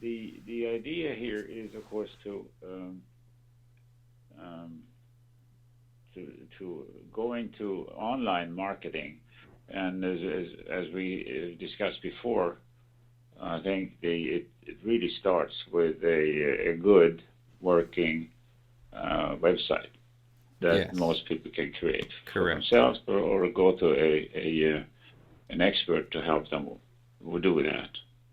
the idea here is, of course, um, to go into online marketing, and as we discussed before, I think it really starts with a good working website that Yes, most people can create for correct, themselves, or go to an expert to help them do that.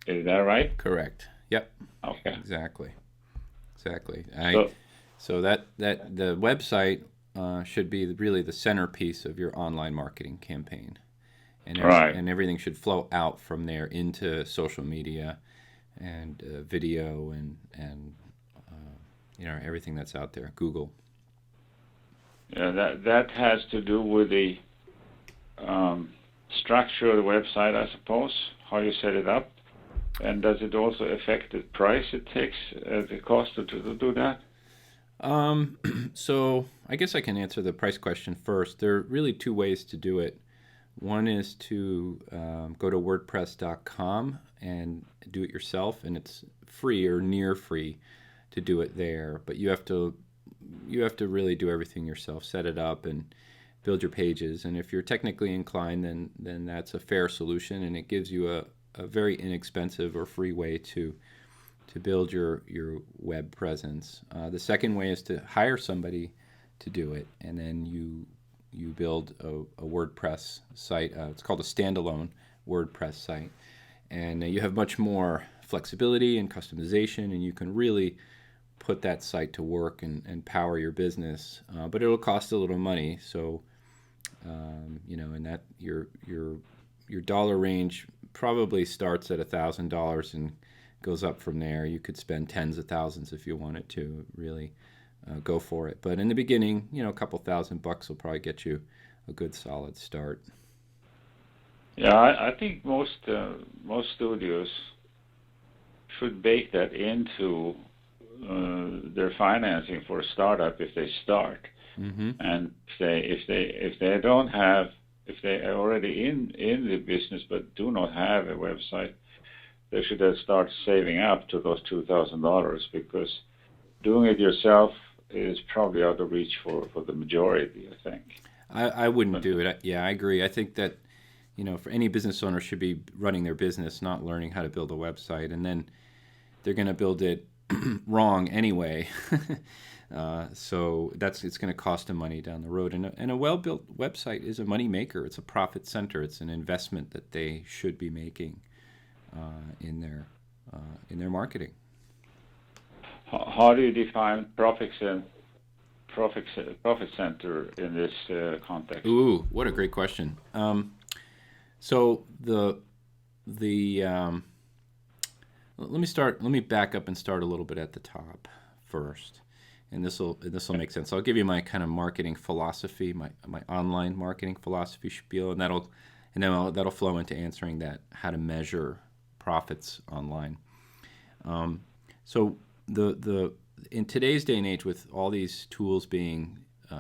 Is that right? correct. Yep, Okay. exactly, exactly. I So, so that the website should be really the centerpiece of your online marketing campaign, and right. everything should flow out from there into social media and video and everything that's out there. Google. Yeah, that has to do with the um, structure of the website, I suppose, how you set it up, and does it also affect the price it takes, the cost to do that? So I guess I can answer the price question first. There are really two ways to do it. One is to go to WordPress.com and do it yourself, and it's free or near free to do it there. But you have to really do everything yourself, set it up and build your pages. And if you're technically inclined, then that's a fair solution, and it gives you a very inexpensive or free way to build your web presence. The second way is to hire somebody to do it, and then you build a WordPress site. It's called a standalone WordPress site, and you have much more flexibility and customization, and you can really put that site to work and power your business. But it'll cost a little money, so and that your dollar range probably starts at $1,000 and goes up from there. You could spend tens of thousands if you wanted to really go for it. But in the beginning, a couple $1,000 will probably get you a good solid start. Yeah, I think most studios should bake that into their financing for a startup if they start. Mm-hmm. And if they don't have, if they are already in the business but do not have a website, they should start saving up to those $2,000, because doing it yourself is probably out of reach for the majority, I think. I wouldn't But do it. Yeah, I agree. I think that for any business owner should be running their business, not learning how to build a website, and then they're going to build it wrong anyway. So it's going to cost them money down the road. And a well-built website is a money maker. It's a profit center. It's an investment that they should be making in their marketing. how do you define profit center in this context? Ooh, what a great question. So the let me back up and start a little bit at the top first, and this will make sense. I'll give you my kind of marketing philosophy, my online marketing philosophy spiel, and that'll flow into answering that, how to measure profits online. So the in today's day and age, with all these tools being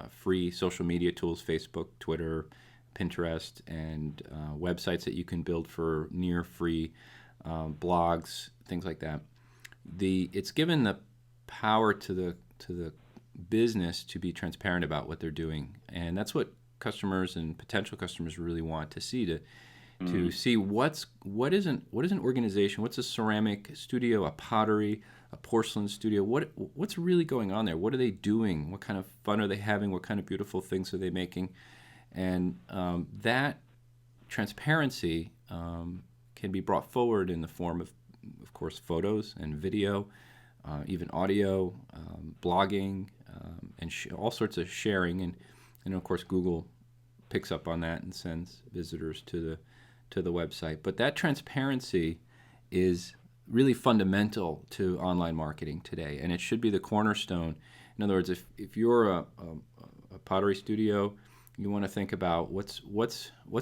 free, social media tools, Facebook, Twitter, Pinterest, and websites that you can build for near free, blogs, things like that. It's given the power to the business to be transparent about what they're doing, and that's what customers and potential customers really want to see, to Mm. see what is an organization, what's a ceramic studio, a pottery, a porcelain studio, what's really going on there, what are they doing, what kind of fun are they having, what kind of beautiful things are they making, and that transparency can be brought forward in the form of course, photos and video, even audio, blogging, and all sorts of sharing, and of course Google picks up on that and sends visitors to the website. But that transparency is really fundamental to online marketing today, and it should be the cornerstone. In other words, if you're a pottery studio, you want to think about what's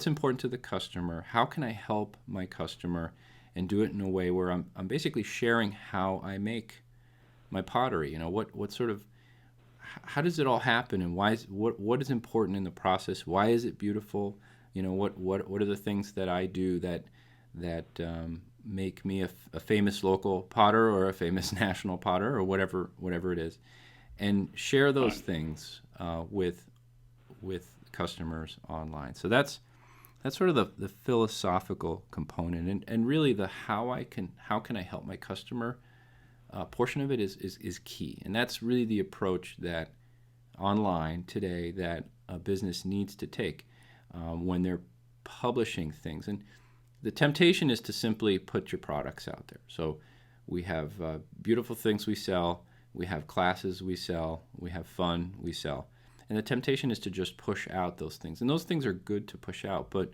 important to the customer. How can I help my customer, and do it in a way where I'm basically sharing how I make my pottery. What sort of, how does it all happen, and what is important in the process? Why is it beautiful? What are the things that I do that make me a famous local potter or a famous national potter or whatever it is, and share those things with customers online. So that's sort of the philosophical component, and really the how can I help my customer portion of it is key, and that's really the approach that online today that a business needs to take when they're publishing things. And the temptation is to simply put your products out there. So we have beautiful things we sell, we have classes we sell, we have fun we sell. And the temptation is to just push out those things. And those things are good to push out, but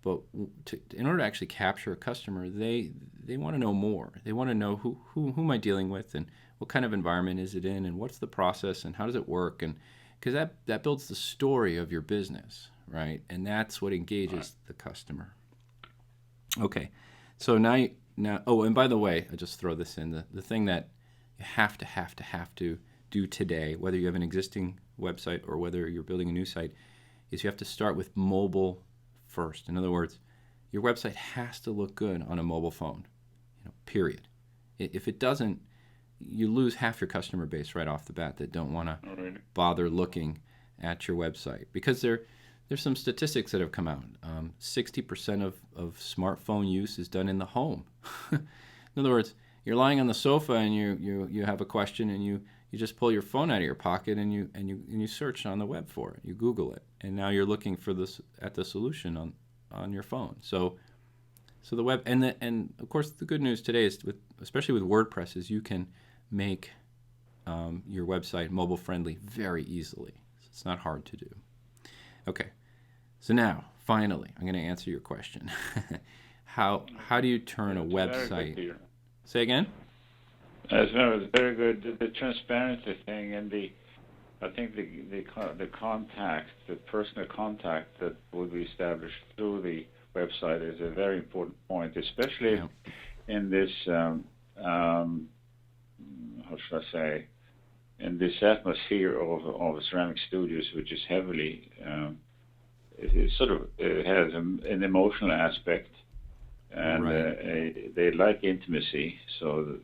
in order to actually capture a customer, they want to know more. They want to know who am I dealing with, and what kind of environment is it in, and what's the process, and how does it work, and because that builds the story of your business, right? And that's what engages the customer. Okay, so now. Oh, and by the way, I just throw this in, the thing that you have to do today, whether you have an existing website or whether you're building a new site, is you have to start with mobile first. In other words, your website has to look good on a mobile phone, period. If it doesn't, you lose half your customer base right off the bat that don't want to bother looking at your website, because there's some statistics that have come out. 60% of smartphone use is done in the home. In other words, you're lying on the sofa and you have a question, and you just pull your phone out of your pocket and you search on the web for it. You Google it, and now you're looking for at the solution on your phone. So the web, and of course the good news today is, especially with WordPress, is you can make your website mobile friendly very easily. It's not hard to do. Okay, so now finally I'm going to answer your question. How do you turn a website? Say again? As well, it's very good. The transparency thing, and I think the contact, the personal contact that will be established through the website is a very important point, especially in this how should I say, in this atmosphere of ceramic studios, which is heavily it has an emotional aspect, and they like intimacy, so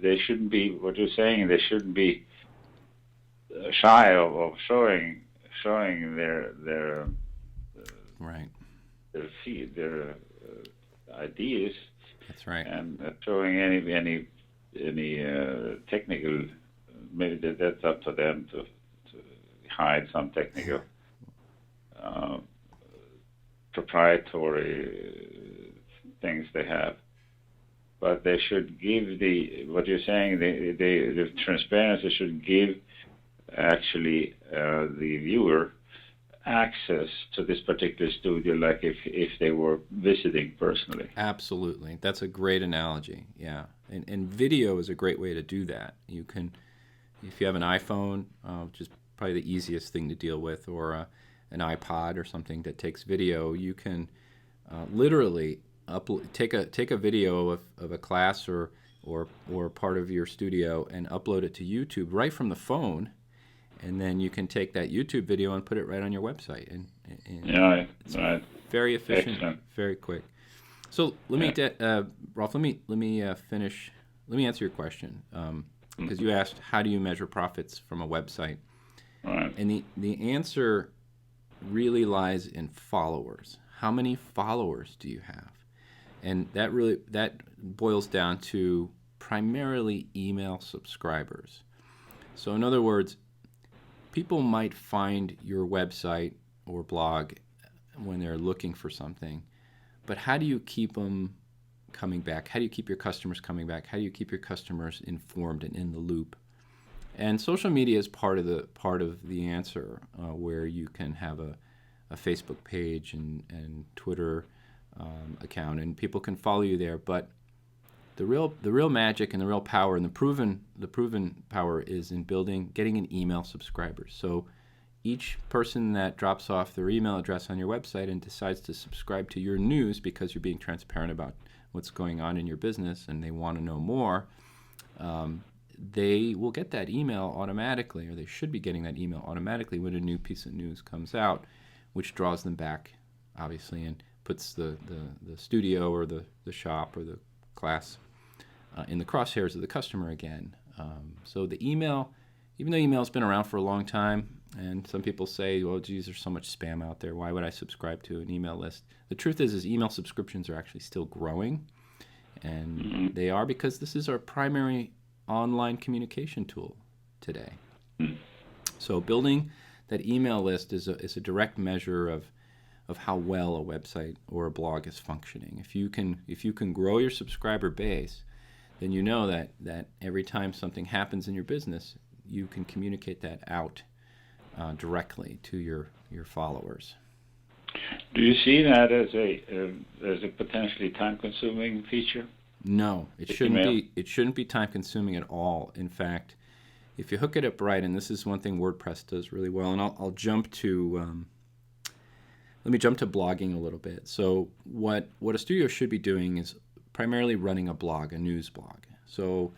they shouldn't be, what you're saying, they shouldn't be shy of showing their ideas. That's right. And showing any technical, maybe that's up to them to hide some technical proprietary things they have. But they should give what you're saying, the transparency should give actually the viewer access to this particular studio, like if they were visiting personally. Absolutely. That's a great analogy. Yeah. And video is a great way to do that. You can, if you have an iPhone, which is probably the easiest thing to deal with, or an iPod or something that takes video, you can literally take a video of a class or part of your studio and upload it to YouTube right from the phone, and then you can take that YouTube video and put it right on your website, and it's very efficient. Excellent. Very quick. So let me, Rolf, let me finish. Let me answer your question, because you asked, how do you measure profits from a website? Right. And the answer really lies in followers. How many followers do you have? And that boils down to primarily email subscribers. So in other words, people might find your website or blog when they're looking for something, but how do you keep them coming back? How do you keep your customers coming back? How do you keep your customers informed and in the loop? And social media is part of the answer, where you can have a Facebook page and Twitter account, and people can follow you there. But the real magic and the real power and the proven power is in getting an email subscribers. So each person that drops off their email address on your website and decides to subscribe to your news because you're being transparent about what's going on in your business and they want to know more, they will get that email automatically, or they should be getting that email automatically when a new piece of news comes out, which draws them back, obviously, and puts the studio or the shop or the class in the crosshairs of the customer again. So the email, even though email's been around for a long time, and some people say, well, geez, there's so much spam out there. Why would I subscribe to an email list? The truth is email subscriptions are actually still growing. And they are because this is our primary online communication tool today. So building that email list is a direct measure of how well a website or a blog is functioning. If you can grow your subscriber base, then you know that every time something happens in your business, you can communicate that out directly to your followers. Do you see that as a potentially time-consuming feature? No, it shouldn't be. It shouldn't be time-consuming at all. In fact, if you hook it up right, and this is one thing WordPress does really well, and I'll jump to. Let me jump to blogging a little bit. So what a studio should be doing is primarily running a blog, a news blog. So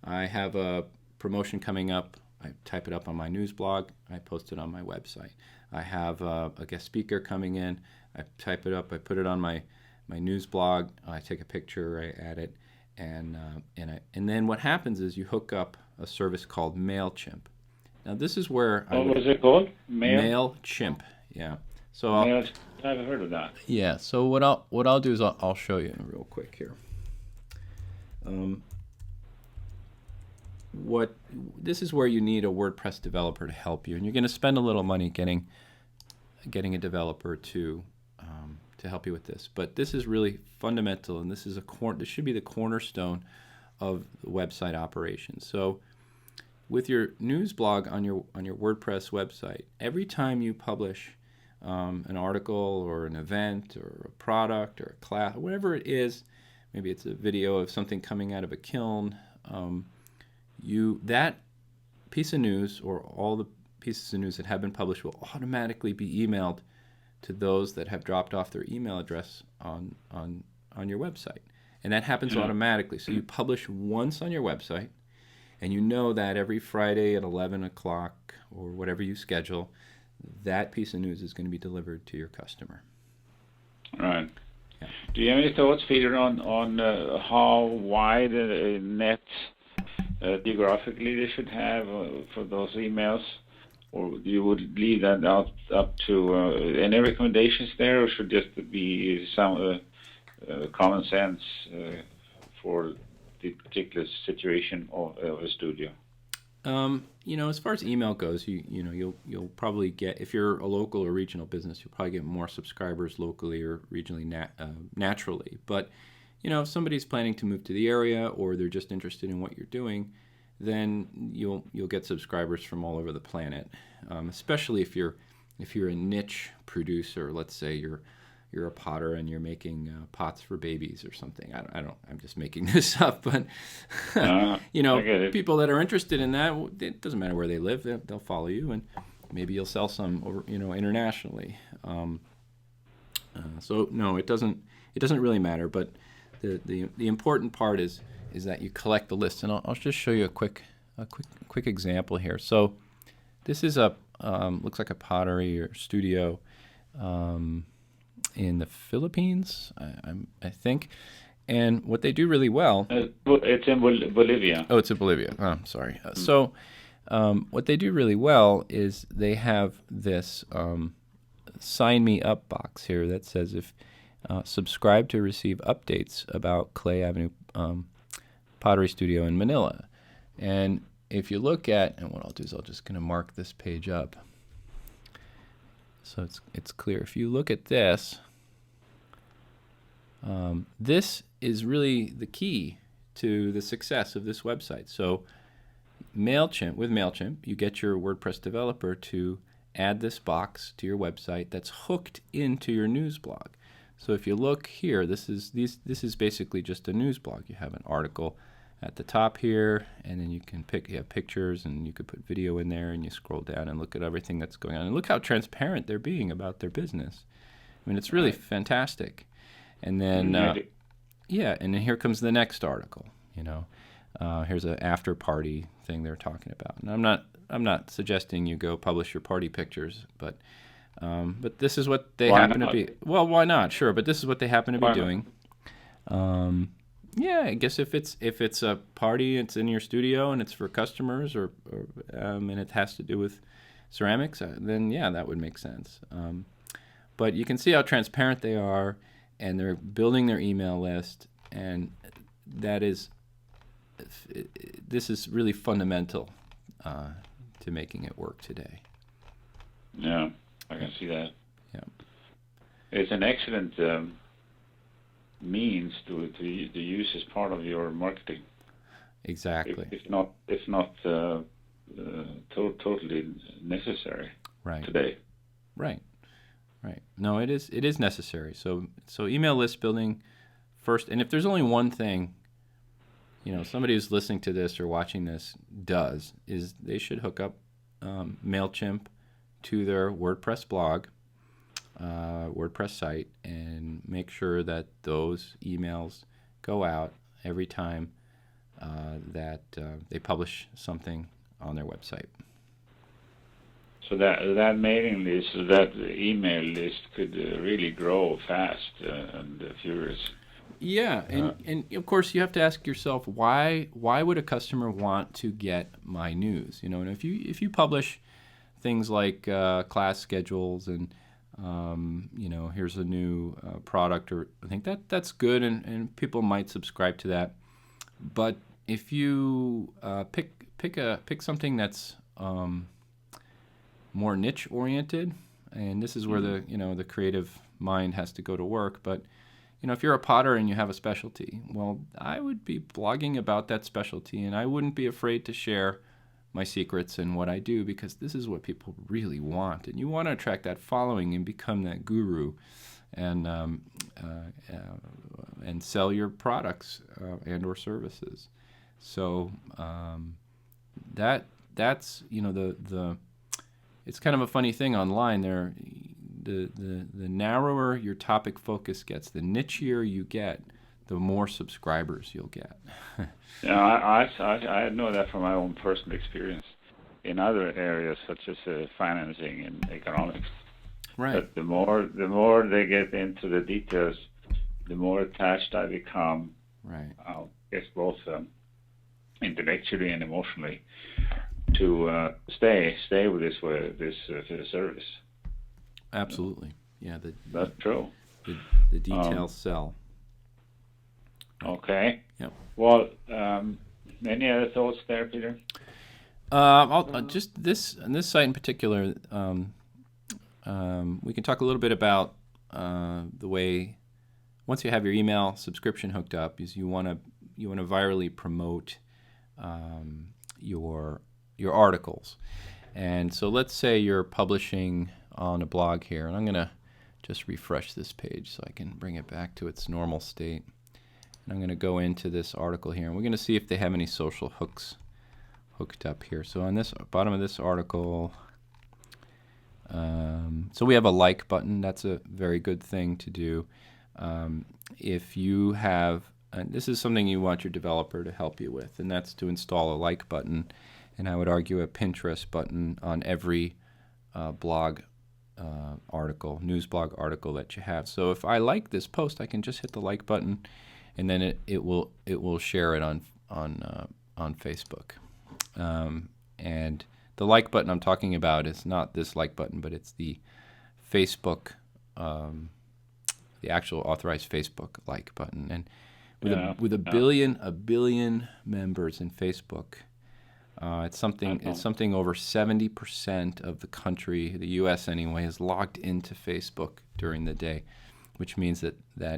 I have a promotion coming up. I type it up on my news blog. I post it on my website. I have a guest speaker coming in. I type it up. I put it on my news blog. I take a picture. I add it, and then what happens is you hook up a service called Mailchimp. Now this is where what was it called? Mailchimp. Yeah. So I've heard of that. Yeah. So what I'll do is I'll show you real quick here. This is where you need a WordPress developer to help you, and you're going to spend a little money getting a developer to help you with this. But this is really fundamental, and this should be the cornerstone of the website operation. So with your news blog on your WordPress website, every time you publish an article or an event or a product or a class, whatever it is, maybe it's a video of something coming out of a kiln, that piece of news or all the pieces of news that have been published will automatically be emailed to those that have dropped off their email address on your website. And that happens automatically. So you publish once on your website, and you know that every Friday at 11 o'clock or whatever you schedule, that piece of news is going to be delivered to your customer. Right. Yeah. Do you have any thoughts, Peter, on how wide a net geographically they should have for those emails? Or you would leave that up to any recommendations there, or should just be some common sense for the particular situation of a studio? As far as email goes, you'll probably get, if you're a local or regional business, you'll probably get more subscribers locally or regionally naturally. But if somebody's planning to move to the area or they're just interested in what you're doing, then you'll get subscribers from all over the planet. Especially if you're a niche producer. Let's say you're a potter and you're making pots for babies or something. I'm just making this up, but people that are interested in that, it doesn't matter where they live, they'll follow you, and maybe you'll sell some over, internationally. So no, it doesn't really matter. But the important part is that you collect the list, and I'll just show you a quick example here. So this is looks like a pottery or studio in the Philippines, I think. And what they do really well... it's in Bolivia. Oh, it's in Bolivia. Oh, I'm sorry. So what they do really well is they have this sign me up box here that says, if subscribe to receive updates about Clay Avenue Pottery Studio in Manila. And if you look at, and what I'll do is I'll just going to mark this page up so it's clear. If you look at this, this is really the key to the success of this website. So with Mailchimp, you get your WordPress developer to add this box to your website that's hooked into your news blog. So if you look here, this is basically just a news blog. You have an article at the top here, and then you have pictures, and you could put video in there, and you scroll down and look at everything that's going on. And look how transparent they're being about their business. I mean, it's really fantastic. And then, and then here comes the next article. Here's an after party thing they're talking about. And I'm not suggesting you go publish your party pictures, but this is what they happen to be. Well, why not? Sure, but this is what they happen to be doing. Yeah, I guess if it's a party, it's in your studio and it's for customers, or and it has to do with ceramics, then yeah, that would make sense. But you can see how transparent they are, and they're building their email list, and that is this is really fundamental to making it work today. Yeah, I can see that. Yeah, It's an excellent means to use as part of your marketing. exactly. If not totally necessary Right. today. Right. Right. No, it is necessary. So email list building first, and if there's only one thing, somebody who's listening to this or watching this does, is they should hook up Mailchimp to their WordPress blog, WordPress site, and make sure that those emails go out every time that they publish something on their website. So that mailing list, that email list could really grow fast and furious. Yeah, and of course you have to ask yourself why would a customer want to get my news? And if you publish things like class schedules and here's a new product, or I think that's good, and people might subscribe to that. But if you pick something that's more niche oriented, and this is where the creative mind has to go to work. But if you're a potter and you have a specialty, well, I would be blogging about that specialty, and I wouldn't be afraid to share my secrets and what I do, because this is what people really want, and you want to attract that following and become that guru, and sell your products and or services. So that's the it's kind of a funny thing online. The narrower your topic focus gets, the nichier you get, the more subscribers you'll get. Yeah, I know that from my own personal experience in other areas such as financing and economics. Right. But the more they get into the details, the more attached I become. Right. I guess both intellectually and emotionally, to stay with this service. Absolutely. Yeah. That's true. The details sell. Okay. Yep. Well, any other thoughts there, Peter? I'll just this site in particular. We can talk a little bit about the way, once you have your email subscription hooked up, is you want to virally promote your articles. And so let's say you're publishing on a blog here, and I'm going to just refresh this page so I can bring it back to its normal state. And I'm going to go into this article here, and we're going to see if they have any social hooks hooked up here. So on this bottom of this article, so we have a like button. That's a very good thing to do. If you have, and this is something you want your developer to help you with, and that's to install a like button, and I would argue a Pinterest button on every blog article, news blog article that you have. So if I like this post, I can just hit the like button, and then it will share it on Facebook. And the like button I'm talking about is not this like button, but it's the Facebook, the actual authorized Facebook like button. And with a billion members in Facebook, it's something over 70% of the country, the U.S. anyway, is logged into Facebook during the day, which means that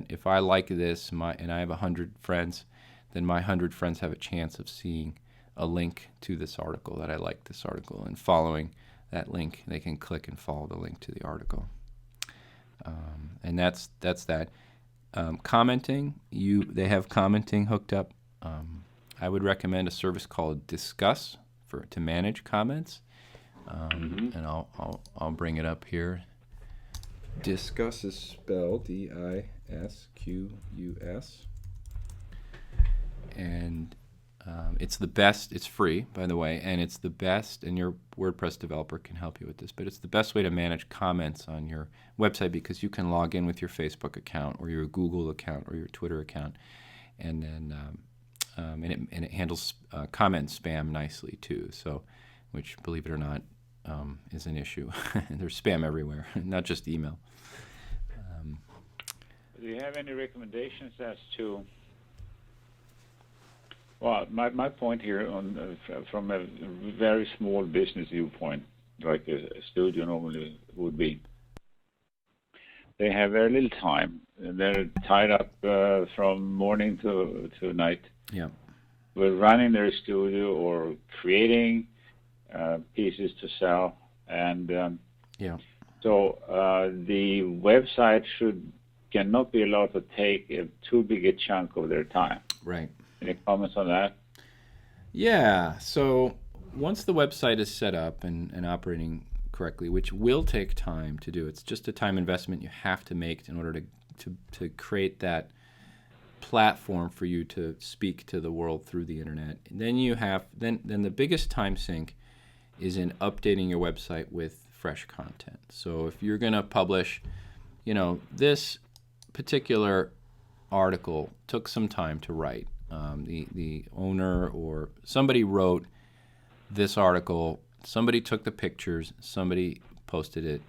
if I like this and I have 100 friends, then my 100 friends have a chance of seeing a link to this article, that I like this article, and following that link, they can click and follow the link to the article. And that's that. Commenting, they have commenting hooked up. I would recommend a service called Discuss to manage comments, and I'll bring it up here. Discuss is spelled DISQUS, and it's the best. It's free, by the way, and it's the best, and your WordPress developer can help you with this, but it's the best way to manage comments on your website, because you can log in with your Facebook account or your Google account or your Twitter account, and then and it handles comment spam nicely too. So, which, believe it or not, is an issue. There's spam everywhere, not just email. Do you have any recommendations as to? Well, my point here from a very small business viewpoint, like a studio normally would be, they have very little time. They're tied up from morning to night. Yeah. With running their studio or creating pieces to sell, and so the website cannot be allowed to take too big a chunk of their time. Right. Any comments on that? Yeah. So once the website is set up and operating correctly, which will take time to do, it's just a time investment you have to make in order to create that platform for you to speak to the world through the internet. And then you have then the biggest time sink is in updating your website with fresh content. So if you're going to publish, this particular article took some time to write. The owner or somebody wrote this article, somebody took the pictures, somebody posted it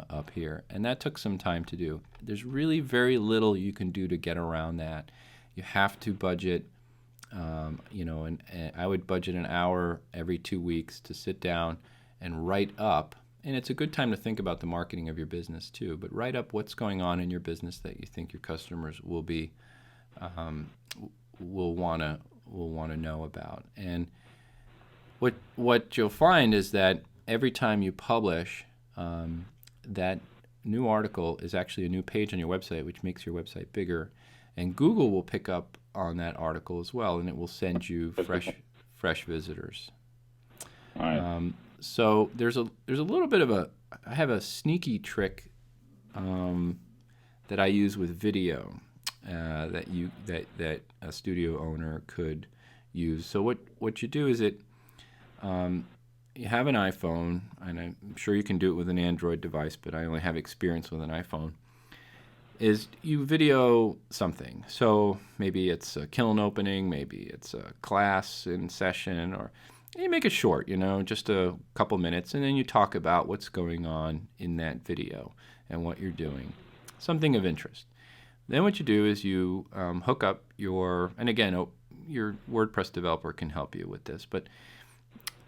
up here, and that took some time to do. There's really very little you can do to get around that. You have to budget, and I would budget an hour every 2 weeks to sit down and write up. And it's a good time to think about the marketing of your business too. But write up what's going on in your business that you think your customers will want to know about. And what you'll find is that every time you publish, that new article is actually a new page on your website, which makes your website bigger. And Google will pick up on that article as well, and it will send you fresh visitors. All right. So there's a little bit of I have a sneaky trick that I use with video that a studio owner could use. So what you do is you have an iPhone, and I'm sure you can do it with an Android device, but I only have experience with an iPhone, is you video something. So maybe it's a kiln opening, maybe it's a class in session, or you make it short, just a couple minutes, and then you talk about what's going on in that video and what you're doing, something of interest. Then what you do is you hook up your WordPress developer can help you with this, but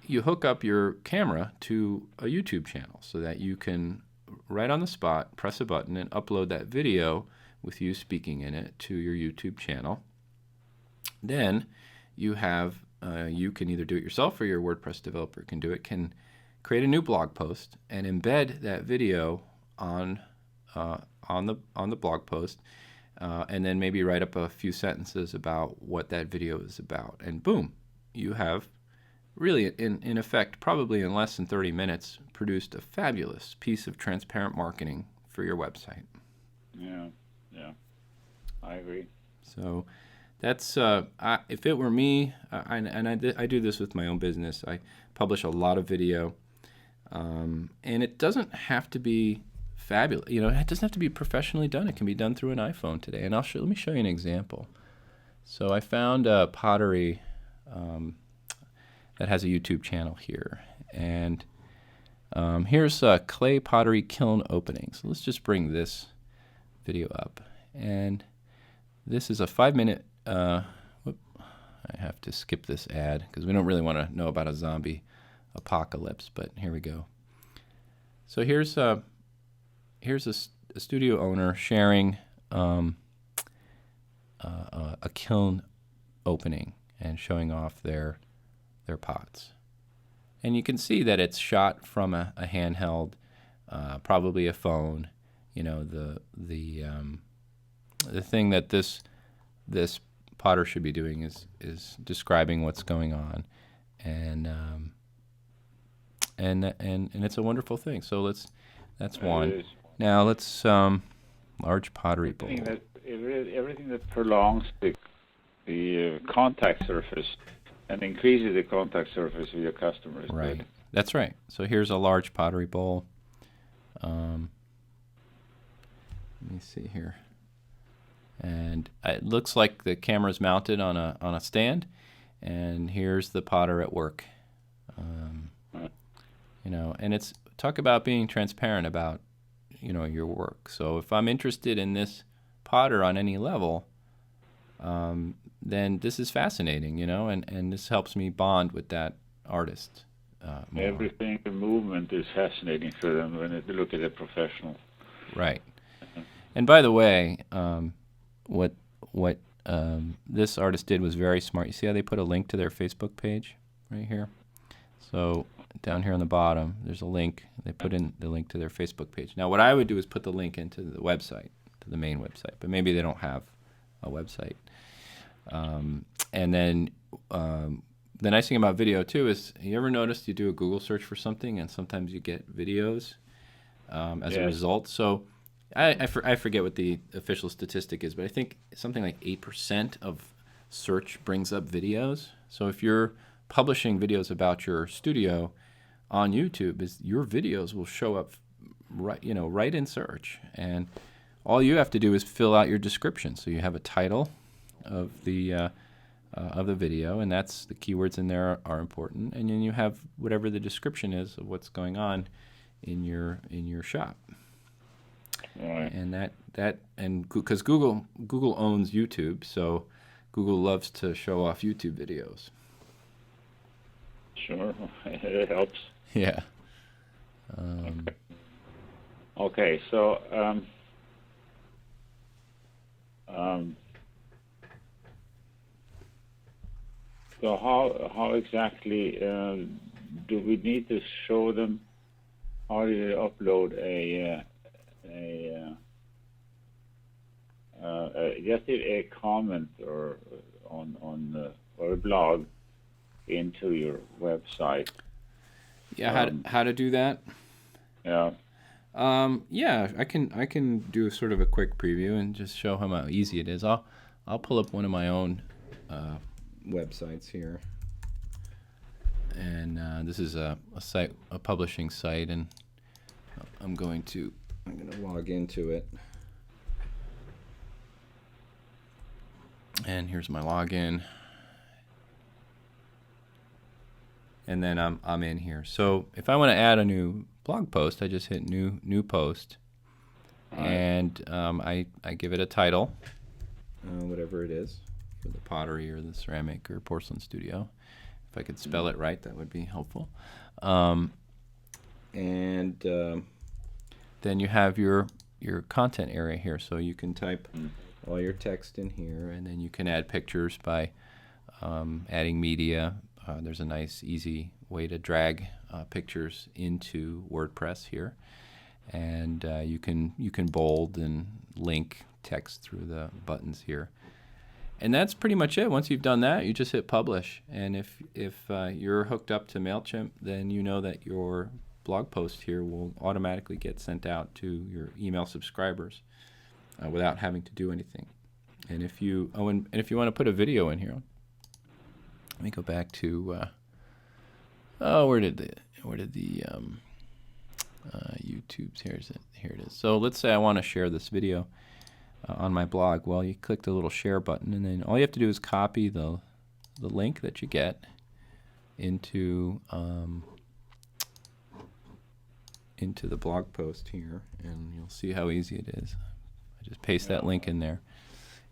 you hook up your camera to a YouTube channel so that you can, right on the spot, press a button and upload that video with you speaking in it to your YouTube channel. Then you have, you can either do it yourself or your WordPress developer can do it, can create a new blog post and embed that video on the blog post, and then maybe write up a few sentences about what that video is about. And boom, you have really, in effect, probably in less than 30 minutes, produced a fabulous piece of transparent marketing for your website. Yeah, I agree. So that's, if it were me, I do this with my own business. I publish a lot of video, and it doesn't have to be fabulous. It doesn't have to be professionally done. It can be done through an iPhone today. And let me show you an example. So I found pottery that has a YouTube channel here, and here's clay pottery kiln opening. So let's just bring this video up, and this is a 5-minute. I have to skip this ad because we don't really want to know about a zombie apocalypse. But here we go. So here's a studio owner sharing a kiln opening and showing off their pots. And you can see that it's shot from a handheld, probably a phone. The thing that this potter should be doing is describing what's going on, and it's a wonderful thing. So that's one. Now let's large pottery bowl. Everything that prolongs the contact surface and increases the contact surface with your customers. Right. Good. That's right. So here's a large pottery bowl. Let me see here. And it looks like the camera's mounted on a stand, and here's the potter at work. And it's talk about being transparent about your work. So if I'm interested in this potter on any level, then this is fascinating, and this helps me bond with that artist more. Everything, the movement is fascinating for them when they look at a professional. Right. And by the way, what this artist did was very smart. You see how they put a link to their Facebook page right here? So down here on the bottom, there's a link. They put in the link to their Facebook page. Now, what I would do is put the link into the website, to the main website, but maybe they don't have a website. And then the nice thing about video, too, is you ever noticed you do a Google search for something and sometimes you get videos as a result? So I forget what the official statistic is, but I think something like 8% of search brings up videos. So if you're publishing videos about your studio on YouTube, your videos will show up right in search. And all you have to do is fill out your description. So you have a title of the video, and that's the keywords in there are important. And then you have whatever the description is of what's going on in your shop. Right. And because Google owns YouTube, so Google loves to show off YouTube videos. Sure, it helps. Yeah. Okay. So so how exactly do we need to show them how do you upload just a comment or or a blog into your website? Yeah, how to do that? Yeah. Yeah, I can do sort of a quick preview and just show him how easy it is. I'll pull up one of my own websites here, and this is a publishing site, and I'm going to log into it, and here's my login. And then I'm in here. So if I want to add a new blog post, I just hit new post, and I give it a title, whatever it is, for the pottery or the ceramic or porcelain studio. If I could spell it right, that would be helpful. And then you have your content area here, so you can type all your text in here, and then you can add pictures by adding media. There's a nice, easy way to drag pictures into WordPress here, and you can bold and link text through the buttons here, and that's pretty much it. Once you've done that, you just hit publish, and if you're hooked up to Mailchimp, then you know that your blog post here will automatically get sent out to your email subscribers without having to do anything. And if you want to put a video in here. Let me go back to where did the YouTube's here it is. So let's say I want to share this video on my blog. Well, you click the little share button, and then all you have to do is copy the link that you get into the blog post here, and you'll see how easy it is. I just paste that link in there,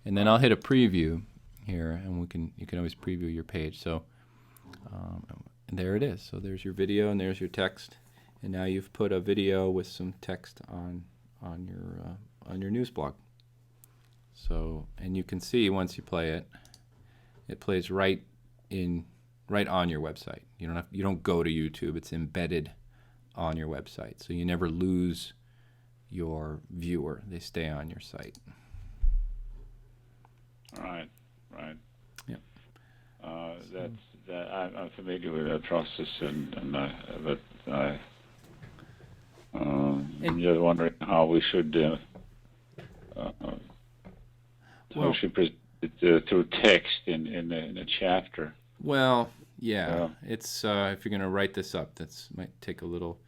and then I'll hit a preview here, and you can always preview your page. So and there it is. So there's your video, and there's your text, and now you've put a video with some text on your news blog. So, and you can see once you play it, it plays right on your website. You don't go to YouTube. It's embedded on your website, so you never lose your viewer. They stay on your site. Right. Yep. I'm familiar with that process, I'm just wondering how we should present it through text in a chapter. Well, yeah. It's if you're going to write this up, might take a little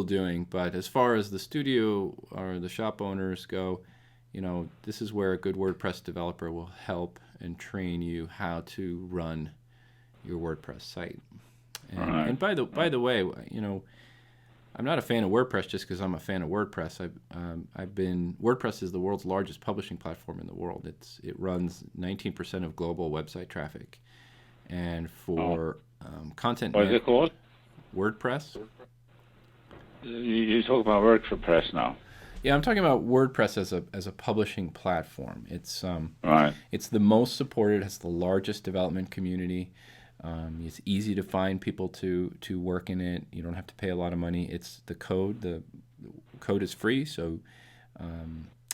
doing. But as far as the studio or the shop owners go, this is where a good WordPress developer will help and train you how to run your WordPress site. And by the way, I'm not a fan of WordPress just because I'm a fan of WordPress. WordPress is the world's largest publishing platform in the world. It runs 19% of global website traffic, and for content. What is it called? WordPress. You talk about WordPress now. Yeah, I'm talking about WordPress as a publishing platform. It's right. It's the most supported. It has the largest development community. It's easy to find people to work in it. You don't have to pay a lot of money. It's the code. The code is free, so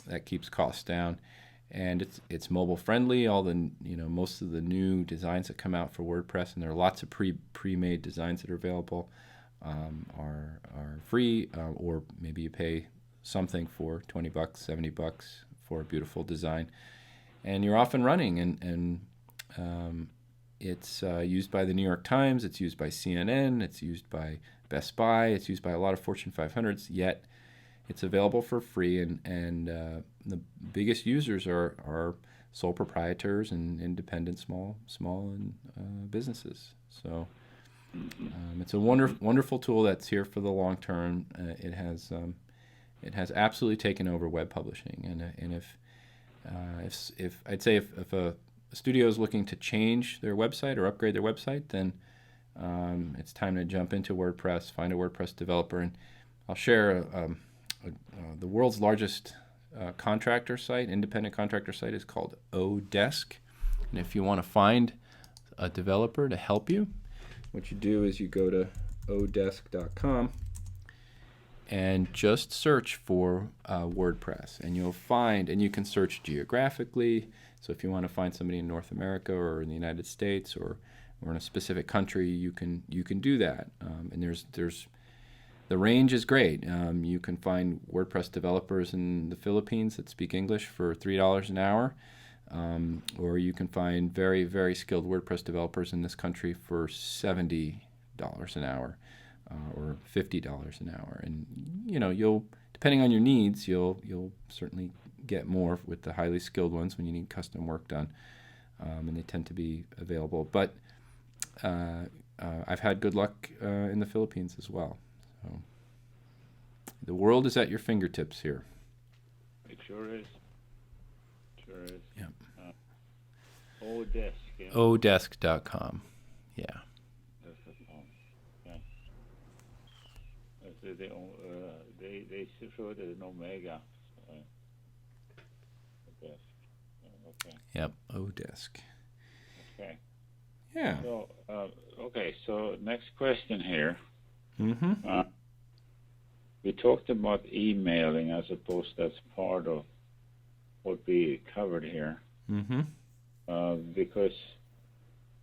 that keeps costs down. And it's mobile friendly. All the most of the new designs that come out for WordPress, and there are lots of pre-made designs that are available, are free, or maybe you pay something for $20, $70 for a beautiful design, and you're off and running. And it's used by the New York Times. It's used by CNN. It's used by Best Buy. It's used by a lot of Fortune 500s. Yet it's available for free, and the biggest users are sole proprietors and independent small and businesses. So it's a wonderful tool that's here for the long term. It has absolutely taken over web publishing, and if I'd say if a studio is looking to change their website or upgrade their website, then it's time to jump into WordPress, find a WordPress developer. And I'll share the world's largest contractor site, independent contractor site, is called Odesk. And if you want to find a developer to help you, what you do is you go to odesk.com and just search for WordPress, and you'll find, and you can search geographically. So if you want to find somebody in North America or in the United States or in a specific country, you can do that. And there's the range is great. You can find WordPress developers in the Philippines that speak English for $3 an hour, or you can find very, very skilled WordPress developers in this country for $70 an hour. Or $50 an hour, and you'll, depending on your needs, you'll certainly get more with the highly skilled ones when you need custom work done, and they tend to be available. But I've had good luck in the Philippines as well. So the world is at your fingertips here. It sure is. Sure is. Yeah. Odesk. Yeah. Odesk.com. Yeah. They showed it in Omega. Okay. Yep, Odesk. Okay. Yeah. So, so next question here. Mm-hmm. We talked about emailing. I suppose that's part of what we covered here. Mm-hmm. Because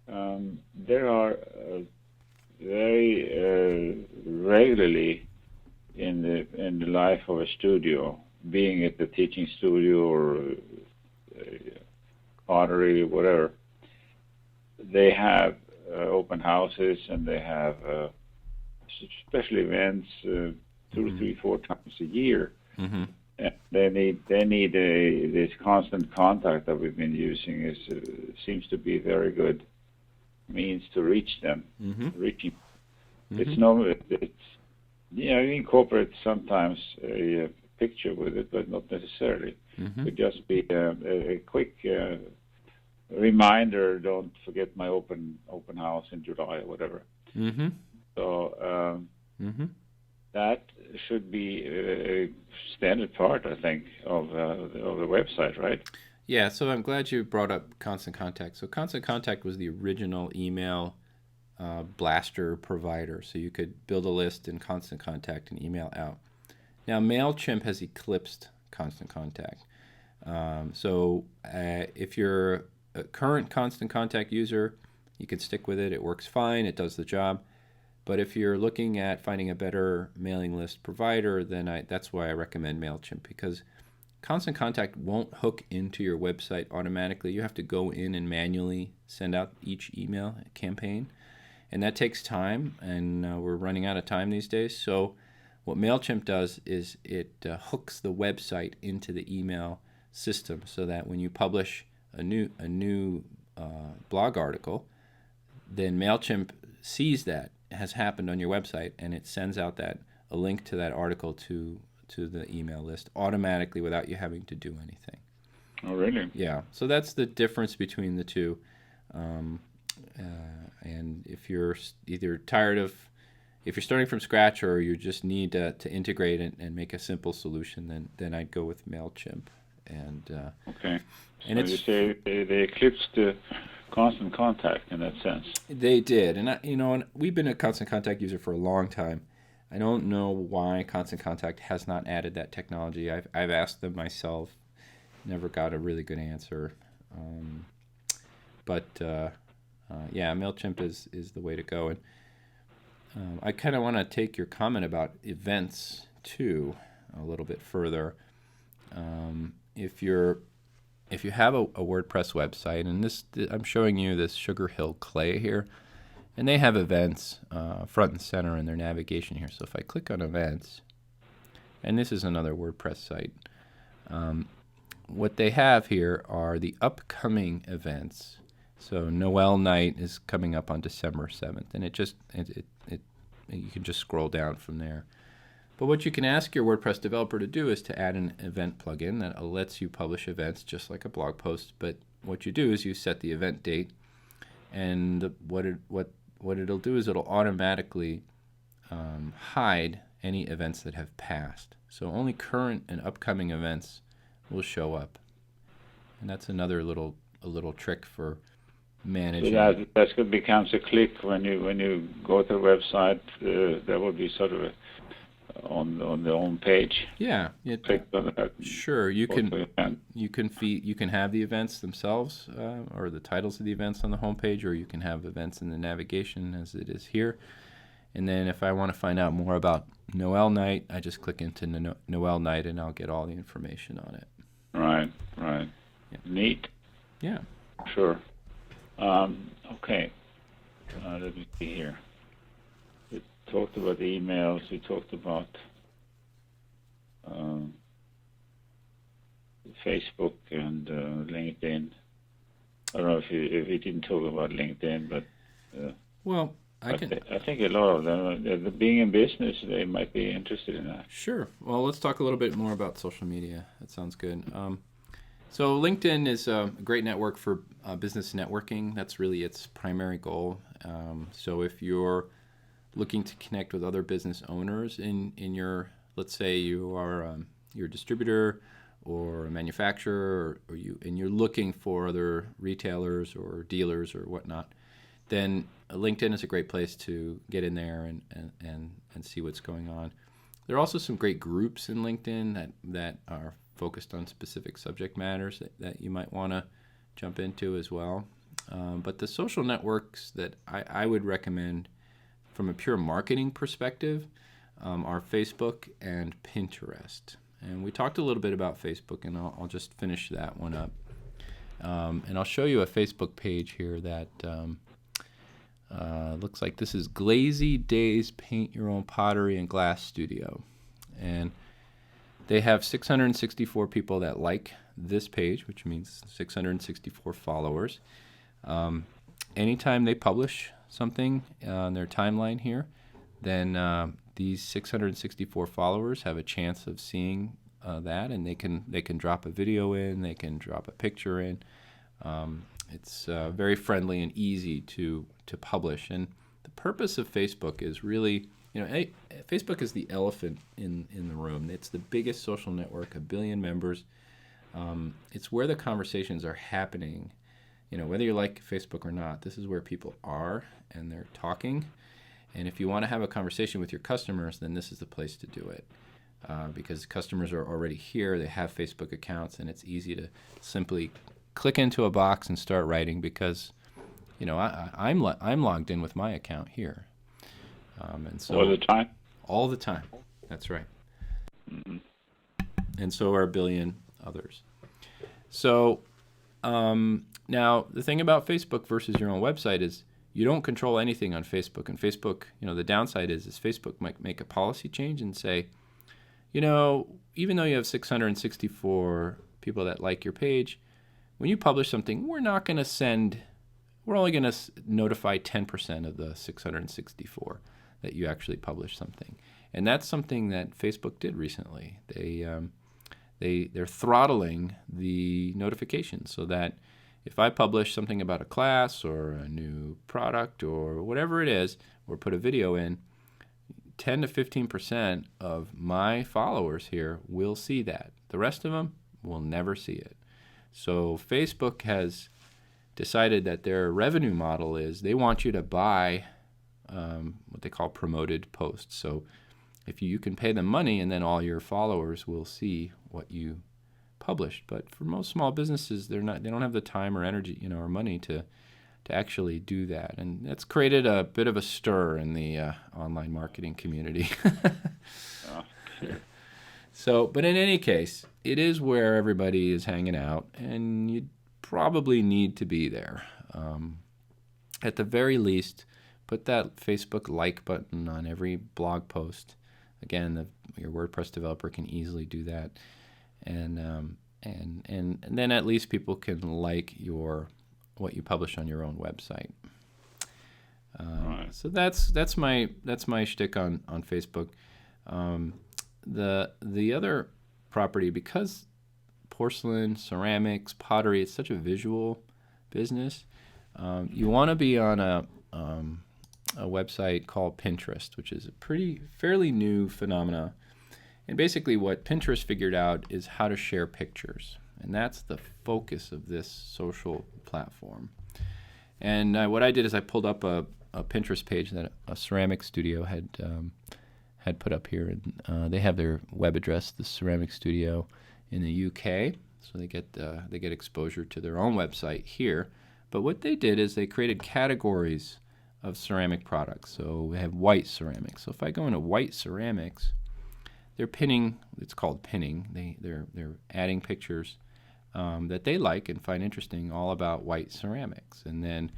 there are very regularly in the life of a studio, being it the teaching studio or pottery, whatever, they have open houses, and they have special events 2 to 3, 4 times a year. Mm-hmm. And they need this constant contact that we've been using seems to be a very good means to reach them. Mm-hmm. Reaching. Mm-hmm. You incorporate sometimes a picture with it, but not necessarily. Mm-hmm. It could just be a quick reminder, don't forget my open house in July or whatever. Mm-hmm. So mm-hmm. that should be a standard part, I think, of the website, right? Yeah, so I'm glad you brought up Constant Contact. So Constant Contact was the original email blaster provider, so you could build a list in Constant Contact and email out. Now Mailchimp has eclipsed Constant Contact. So if you're a current Constant Contact user, you can stick with it. It works fine. It does the job. But if you're looking at finding a better mailing list provider, then that's why I recommend Mailchimp, because Constant Contact won't hook into your website automatically. You have to go in and manually send out each email campaign. And that takes time, and we're running out of time these days. So what Mailchimp does is it hooks the website into the email system so that when you publish a new blog article, then Mailchimp sees that has happened on your website, and it sends out a link to that article to the email list automatically without you having to do anything. Oh, really? Yeah. So that's the difference between the two. And if you're either if you're starting from scratch or you just need to integrate it and make a simple solution, then I'd go with Mailchimp. And okay. And so you say they eclipsed the Constant Contact in that sense. They did, and we've been a Constant Contact user for a long time. I don't know why Constant Contact has not added that technology. I've asked them myself, never got a really good answer. But Mailchimp is the way to go. And I kind of want to take your comment about events too a little bit further. If you have a WordPress website, and I'm showing you this Sugar Hill Clay here, and they have events front and center in their navigation here. So if I click on events, and this is another WordPress site, what they have here are the upcoming events. So Noel Night is coming up on December 7th, and you can just scroll down from there. But what you can ask your WordPress developer to do is to add an event plugin that lets you publish events just like a blog post. But what you do is you set the event date, and what it'll do is it'll automatically hide any events that have passed. So only current and upcoming events will show up, and that's another little trick for managing. So that becomes a click when you go to the website. That will be sort of on the home page. Yeah, click on that. Sure, you can have the events themselves or the titles of the events on the home page, or you can have events in the navigation as it is here. And then if I want to find out more about Noel Night, I just click into Noel Night, and I'll get all the information on it. Right. Yeah. Neat. Yeah. Sure. Okay. Let me see here. We talked about emails. We talked about Facebook and LinkedIn. I don't know if you didn't talk about LinkedIn, but well, I think a lot of them, being in business, they might be interested in that. Sure. Well, let's talk a little bit more about social media. That sounds good. So LinkedIn is a great network for business networking. That's really its primary goal. So if you're looking to connect with other business owners in your, let's say you are you're a distributor or a manufacturer, or you're looking for other retailers or dealers or whatnot, then LinkedIn is a great place to get in there and see what's going on. There are also some great groups in LinkedIn that are focused on specific subject matters that you might want to jump into as well. But the social networks that I would recommend from a pure marketing perspective are Facebook and Pinterest. And we talked a little bit about Facebook, and I'll just finish that one up. And I'll show you a Facebook page here that looks like this is Glazy Days Paint Your Own Pottery and Glass Studio. And they have 664 people that like this page, which means 664 followers. Anytime they publish something on their timeline here, then these 664 followers have a chance of seeing that, and they can drop a video in, they can drop a picture in. It's very friendly and easy to publish. And the purpose of Facebook is really, Facebook is the elephant in the room. It's the biggest social network, 1 billion members. It's where the conversations are happening. Whether you like Facebook or not, this is where people are, and they're talking. And if you want to have a conversation with your customers, then this is the place to do it. Because customers are already here, they have Facebook accounts, and it's easy to simply click into a box and start writing because, I'm logged in with my account here. And so all the time? All the time. That's right. Mm-hmm. And so are 1 billion others. So now the thing about Facebook versus your own website is you don't control anything on Facebook. And Facebook, the downside is Facebook might make a policy change and say, even though you have 664 people that like your page. When you publish something, we're only going to notify 10% of the 664 that you actually published something. And that's something that Facebook did recently. They're throttling the notifications so that if I publish something about a class or a new product or whatever it is, or put a video in, 10 to 15% of my followers here will see that. The rest of them will never see it. So Facebook has decided that their revenue model is they want you to buy what they call promoted posts. So if you can pay them money, and then all your followers will see what you published. But for most small businesses, they don't have the time or energy, or money to actually do that, and that's created a bit of a stir in the online marketing community. Oh, sure. So, but in any case, it is where everybody is hanging out, and you probably need to be there. At the very least, put that Facebook like button on every blog post. Again, your WordPress developer can easily do that, and then at least people can like what you publish on your own website. Right. So that's my shtick on Facebook. The other property, because porcelain, ceramics, pottery, it's such a visual business. You want to be on a website called Pinterest, which is a fairly new phenomena. And basically what Pinterest figured out is how to share pictures. And that's the focus of this social platform. And what I did is I pulled up a Pinterest page that a ceramic studio had put up here. And they have their web address, the Ceramic Studio in the UK. So they get exposure to their own website here. But what they did is they created categories of ceramic products. So we have white ceramics. So if I go into white ceramics, they're pinning. It's called pinning. They're adding pictures that they like and find interesting, all about white ceramics. And then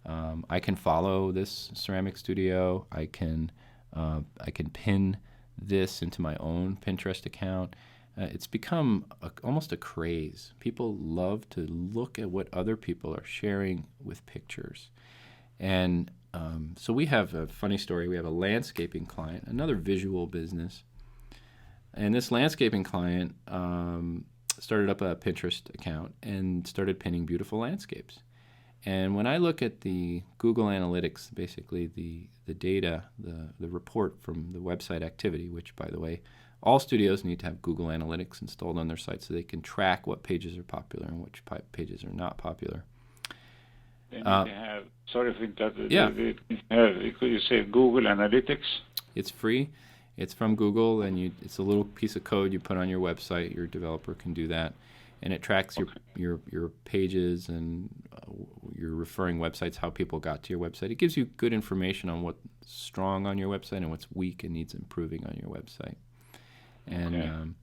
I can follow this ceramic studio. I can pin this into my own Pinterest account. It's become almost a craze. People love to look at what other people are sharing with pictures. And so we have a funny story. We have a landscaping client, another visual business. And this landscaping client started up a Pinterest account and started pinning beautiful landscapes. And when I look at the Google Analytics, basically the data, the report from the website activity, which, by the way, all studios need to have Google Analytics installed on their site so they can track what pages are popular and which pages are not popular. They need to have, sorry for that. Yeah. Could you say Google Analytics? It's free. It's from Google, and it's a little piece of code you put on your website. Your developer can do that, and it tracks your pages and your referring websites, how people got to your website. It gives you good information on what's strong on your website and what's weak and needs improving on your website. And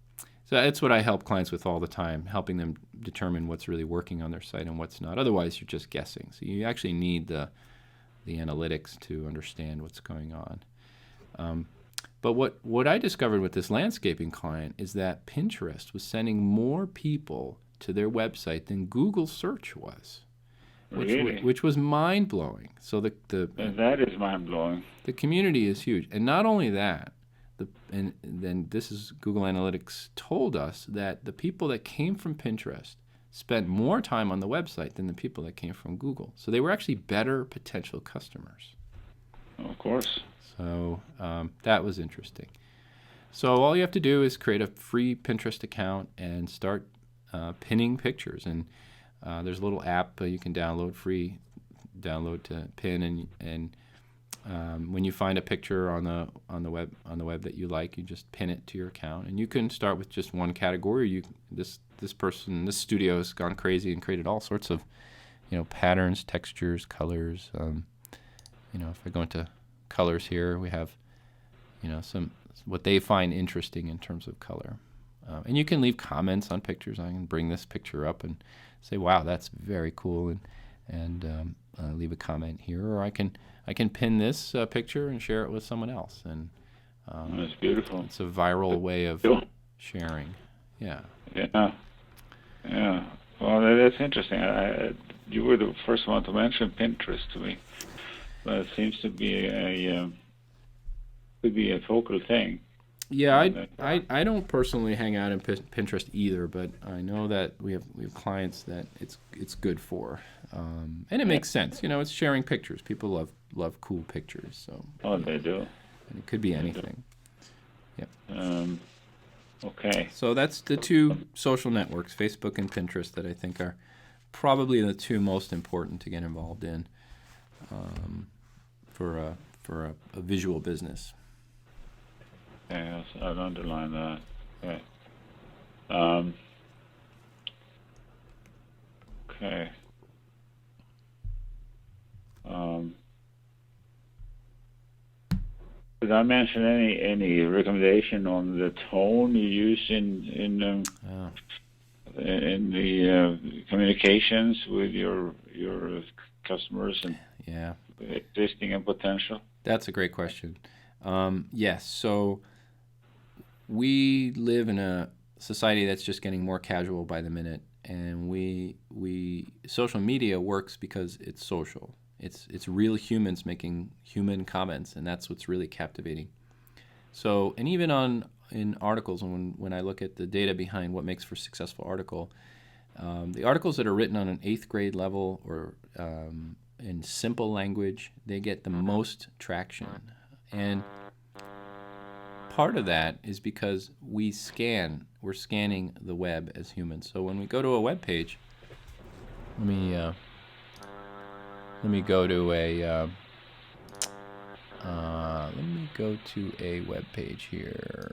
so that's what I help clients with all the time, helping them determine what's really working on their site and what's not. Otherwise, you're just guessing. So you actually need the analytics to understand what's going on. But what I discovered with this landscaping client is that Pinterest was sending more people to their website than Google search was, which was mind-blowing. So and that is mind-blowing. The community is huge. And not only that, and then this is Google Analytics told us that the people that came from Pinterest spent more time on the website than the people that came from Google. So they were actually better potential customers. Of course. So that was interesting. So all you have to do is create a free Pinterest account and start pinning pictures. And there's a little app you can download to pin. And when you find a picture on the web that you like, you just pin it to your account. And you can start with just one category. This studio has gone crazy and created all sorts of patterns, textures, colors. If I go into colors here, we have some what they find interesting in terms of color, and you can leave comments on pictures. I can bring this picture up and say, wow, that's very cool, and leave a comment here, or I can pin this picture and share it with someone else. And that's beautiful. It's a viral way of sharing. Yeah. Yeah. Well, that's interesting. You were the first one to mention Pinterest to me, but it seems to be could be a focal thing. Yeah, And, I don't personally hang out in Pinterest either, but I know that we have clients that it's good for, and it yeah. makes sense. You know, it's sharing pictures. People love cool pictures, so Oh, they do. and it could be They do. anything. Yep. Okay. So that's the two social networks, Facebook and Pinterest, that I think are probably the two most important to get involved in for a visual business. Okay, I'll underline that. Okay. Um, okay. Um, did I mention any recommendation on the tone you use in the communications with your customers and Yeah. existing and potential? That's a great question. Yes. So we live in a society that's just getting more casual by the minute, and we social media works because it's social. It's real humans making human comments, and that's what's really captivating. So, and even in articles, when I look at the data behind what makes for a successful article, the articles that are written on an 8th grade level or in simple language, they get the most traction. And part of that is because we're scanning the web as humans. So when we go to a web page, let me go to a web page here.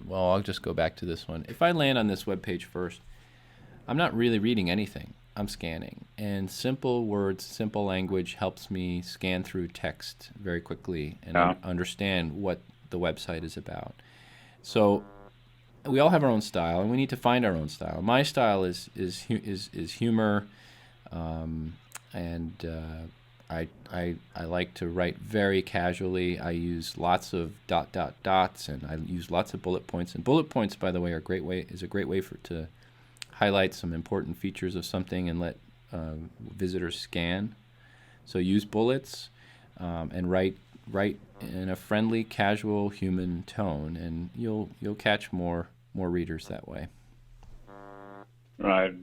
Well, I'll just go back to this one. If I land on this web page first, I'm not really reading anything. I'm scanning. And simple words, simple language helps me scan through text very quickly and understand what the website is about. So we all have our own style, and we need to find our own style. My style is humor, and I like to write very casually. I use lots of dots, and I use lots of bullet points. And bullet points, by the way, are a great way to highlight some important features of something and let visitors scan. So use bullets and write in a friendly, casual, human tone, and you'll catch more readers that way. Right.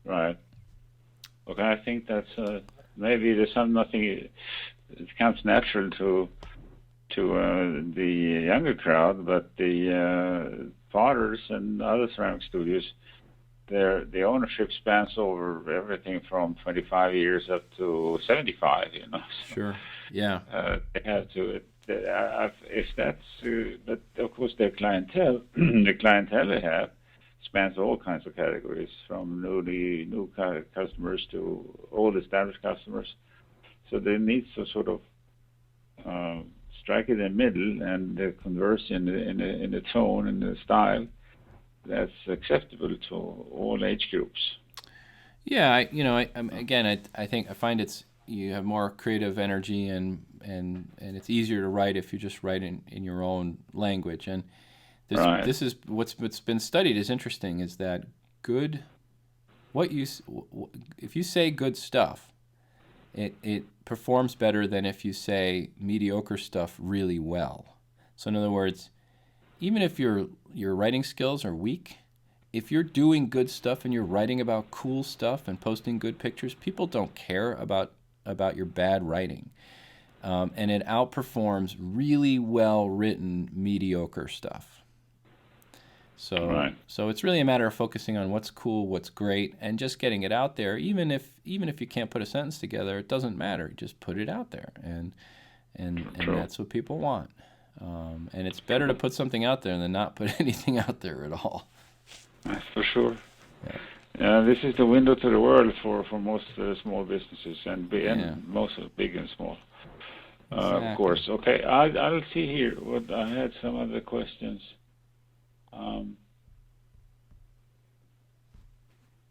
Okay, I think that's maybe there's nothing. It comes natural to the younger crowd, but the fathers and other ceramic studios, the ownership spans over everything from 25 years up to 75. You know. So, sure. Yeah. They have to. If that's, but of course their clientele, the clientele they have, spans all kinds of categories, from new customers to old established customers. So they need to sort of strike it in the middle and converse in the tone and the style that's acceptable to all age groups. Yeah, I think I find you have more creative energy and it's easier to write if you just write in your own language. And this is what's been studied is interesting, is that if you say good stuff, it performs better than if you say mediocre stuff really well. So in other words, even if your writing skills are weak, if you're doing good stuff and you're writing about cool stuff and posting good pictures, people don't care about your bad writing. And it outperforms really well-written mediocre stuff. So it's really a matter of focusing on what's cool, what's great, and just getting it out there. Even if you can't put a sentence together, it doesn't matter. Just put it out there, and that's what people want. And it's better to put something out there than not put anything out there at all. That's for sure. Yeah. This is the window to the world for most small businesses and most of big and small. Exactly. Of course. Okay, I'll see here. I had some other questions.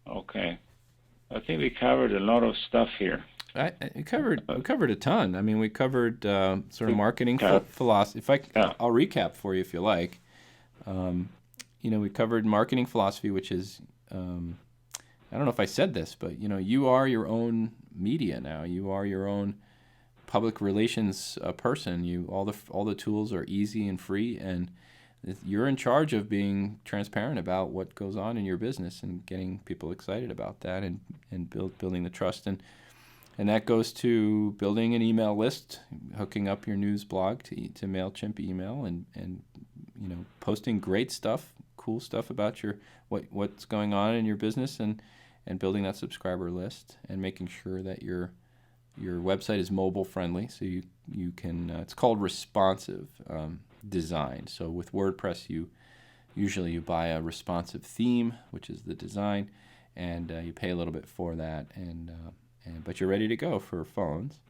Okay, I think we covered a lot of stuff here. We covered a ton. I mean, we covered sort of marketing philosophy. I'll recap for you if you like. We covered marketing philosophy, which is I don't know if I said this, but you are your own media now. You are your own public relations person. All the tools are easy and free, and you're in charge of being transparent about what goes on in your business and getting people excited about that, and building the trust. And that goes to building an email list, hooking up your news blog to Mailchimp email, and posting great stuff, cool stuff about what's going on in your business, and building that subscriber list, and making sure that your website is mobile friendly, so you can. It's called responsive design. So with WordPress, you usually buy a responsive theme, which is the design, and you pay a little bit for that, but you're ready to go for phones.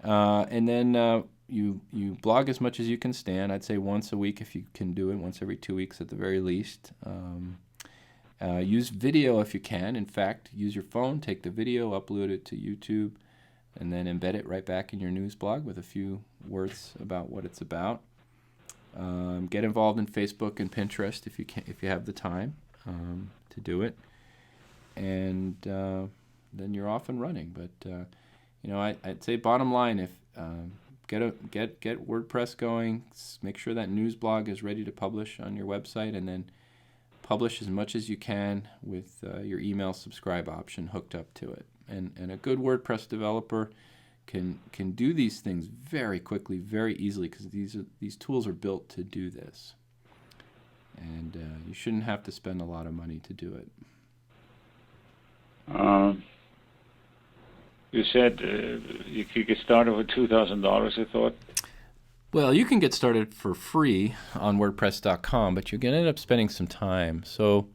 And then you blog as much as you can stand. I'd say once a week if you can do it, once every 2 weeks at the very least. Use video if you can. In fact, use your phone, take the video, upload it to YouTube, and then embed it right back in your news blog with a few words about what it's about. Get involved in Facebook and Pinterest if you have the time to do it, and then you're off and running. But I'd say bottom line, if get WordPress going, make sure that news blog is ready to publish on your website, and then publish as much as you can with your email subscribe option hooked up to it. And a good WordPress developer can do these things very quickly, very easily, because these tools are built to do this. And you shouldn't have to spend a lot of money to do it. You said you could get started with $2,000, I thought. Well, you can get started for free on WordPress.com, but you're going to end up spending some time. So,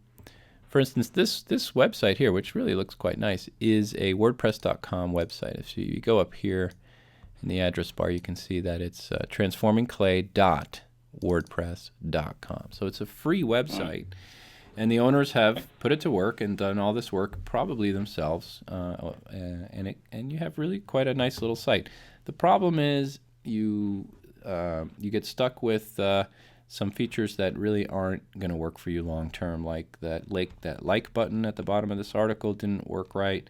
for instance, this website here, which really looks quite nice, is a WordPress.com website. If you go up here in the address bar, you can see that it's transformingclay.wordpress.com. So it's a free website, and the owners have put it to work and done all this work probably themselves, and you have really quite a nice little site. The problem is you get stuck with some features that really aren't going to work for you long term, like that like button at the bottom of this article didn't work right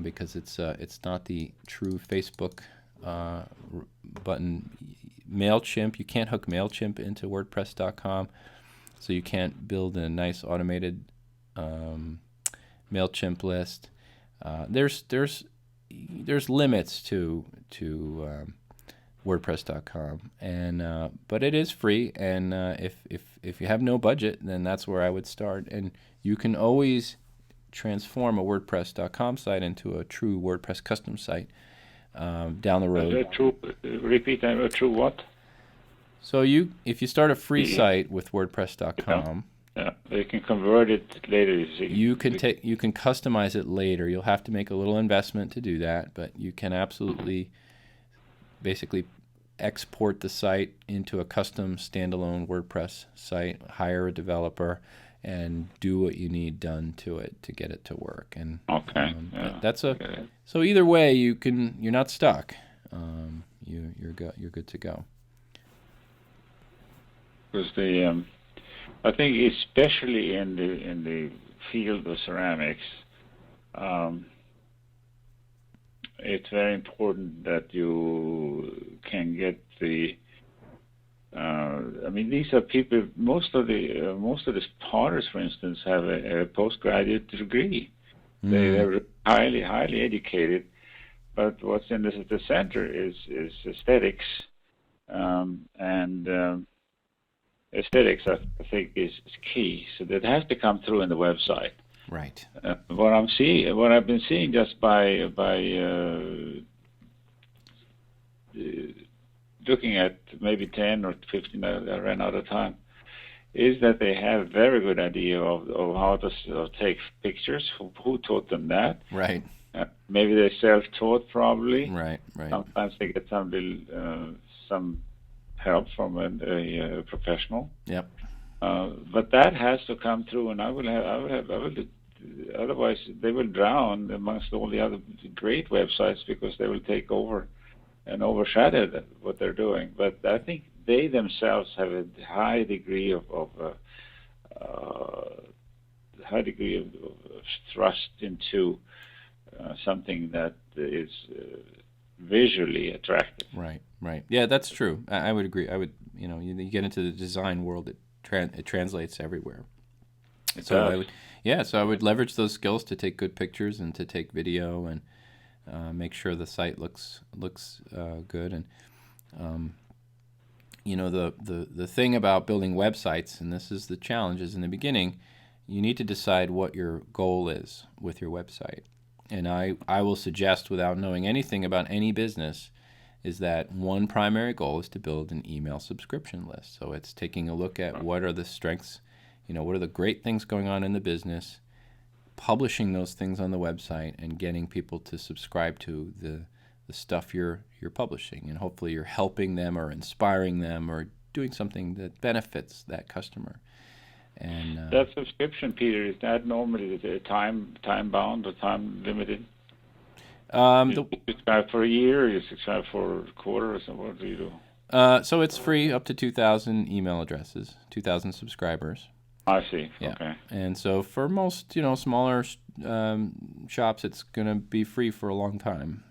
because it's not the true Facebook button. Mailchimp, you can't hook Mailchimp into WordPress.com, so you can't build a nice automated Mailchimp list. There's limits to WordPress.com, and but it is free, and if you have no budget, then that's where I would start. And you can always transform a WordPress.com site into a true WordPress custom site down the road. Repeat that. A true what? So if you start a free site with WordPress.com, you can convert it later. You can customize it later. You'll have to make a little investment to do that, but you can absolutely basically export the site into a custom standalone WordPress site, hire a developer, and do what you need done to it to get it to work. And so either way, you're not stuck. You're good to go. Because I think especially in the field of ceramics, it's very important that you can get the. These are people. Most of the potters, for instance, have a postgraduate degree. They're highly educated, but what's in the center is aesthetics, and aesthetics I think is key. So that has to come through in the website. Right. What I've been seeing just by looking at maybe 10 or 15, I ran out of time, is that they have a very good idea of how to take pictures. Who taught them that? Right. Maybe they self-taught, probably. Right. Sometimes they get some help from a professional. Yep. But that has to come through, and I will otherwise they will drown amongst all the other great websites because they will take over and overshadow what they're doing. But I think they themselves have a high degree of high degree of thrust into something that is visually attractive. Right, right. Yeah, that's true. I would agree. I would, you get into the design world, it translates everywhere. It So does. I would leverage those skills to take good pictures and to take video and make sure the site looks good. And the thing about building websites, and this is the challenge, is in the beginning, you need to decide what your goal is with your website. And I will suggest, without knowing anything about any business, is that one primary goal is to build an email subscription list. So it's taking a look at what are the strengths, what are the great things going on in the business, publishing those things on the website, and getting people to subscribe to the stuff you're publishing. And hopefully you're helping them or inspiring them or doing something that benefits that customer. And that subscription, Peter, is that normally the time bound or time limited? You subscribe for a year, or you subscribe for a quarter, or something? What do you do? So it's free up to 2,000 email addresses, 2,000 subscribers. I see. Yeah. Okay. And so for most, smaller shops, it's going to be free for a long time.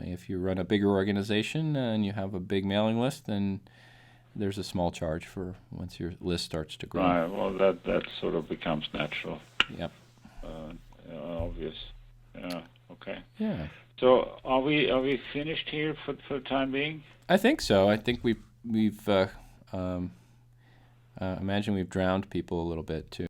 If you run a bigger organization and you have a big mailing list, then there's a small charge for once your list starts to grow. Right. Well, that sort of becomes natural. Yep. Obvious. Yeah. Okay. Yeah. So are we finished here for the time being? I think so. I think we've imagine we've drowned people a little bit too.